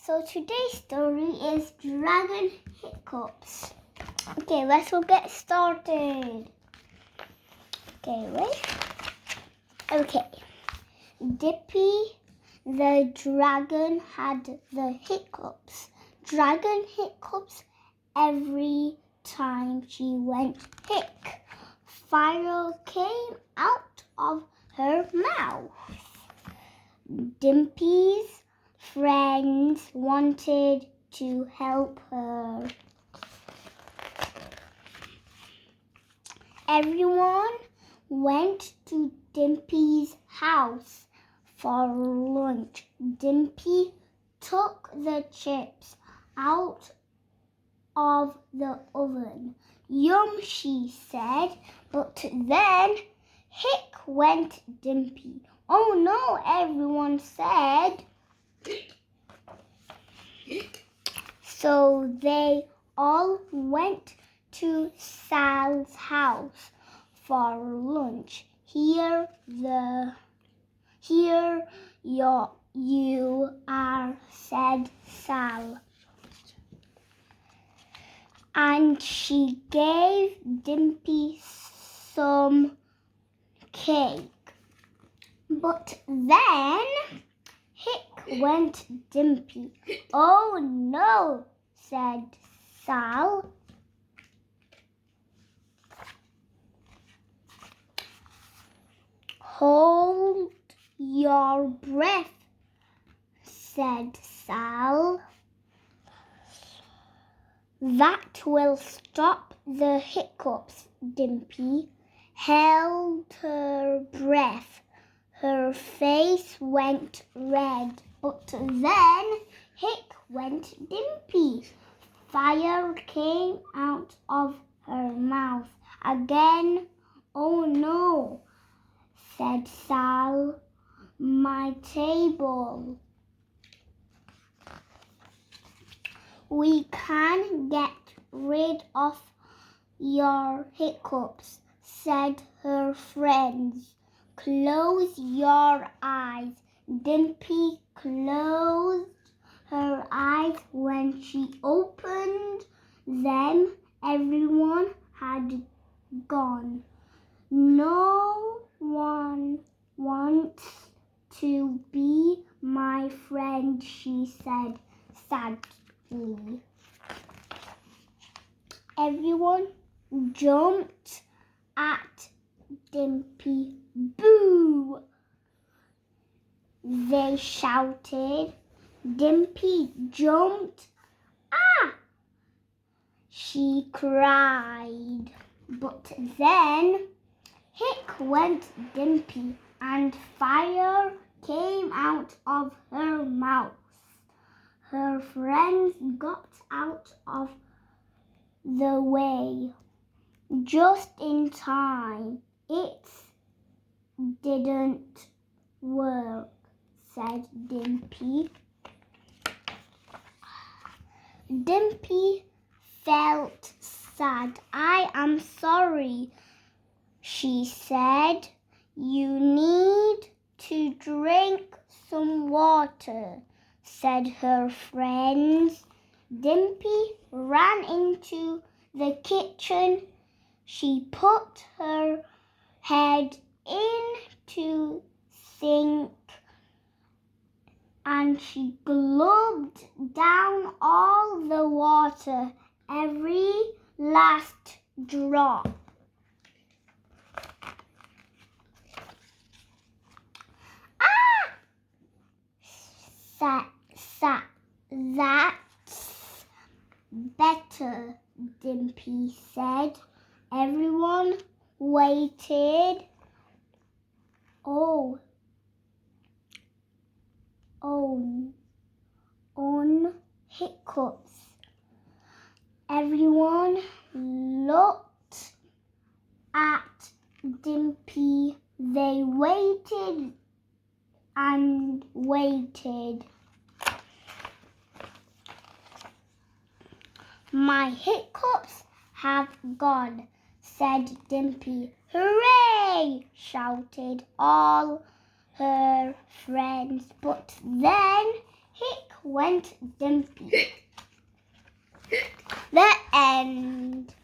So today's story is Dragon Hiccups. Okay, let's all get started. Okay, wait. Okay. Dippy the dragon had the hiccups. Dragon hiccups every time she went hic. Fire came out of her mouth. Dimpy's friends wanted to help her. Everyone went to Dimpy's house for lunch. Dimpy took the chips out of the oven. Yum, she said, but then hic went Dimpy. Oh no, everyone said. So they all went to Sal's house for lunch. Here you are, said Sal. And she gave Dimpy some cake. But then hic went Dimpy. Oh no, said Sal. Hold your breath, said Sal. That will stop the hiccups. Dimpy held her breath. Her face went red, but then hic went Dimpy. Fire came out of her mouth. Again, oh no, said Sal. My table. We can get rid of your hiccups, said her friends. Close your eyes. Dimpy closed her eyes. When she opened them, everyone had gone. No one wants to be my friend, she said sadly. Everyone jumped at Dimpy. Boo! They shouted. Dimpy jumped. Ah! She cried. But then hic went Dimpy, and fire came out of her mouth. Her friends got out of the way just in time. It didn't work, said Dimpy. Dimpy felt sad. I am sorry, she said. You need to drink some water, said her friends. Dimpy ran into the kitchen. She put her head into sink and she gulped down all the water, every last drop. That's better, Dimpy said. Everyone waited. On hiccups. Everyone looked at Dimpy. They waited and waited. My hiccups have gone, said Dimpy. Hooray! Shouted all her friends. But then hic went Dimpy. The end.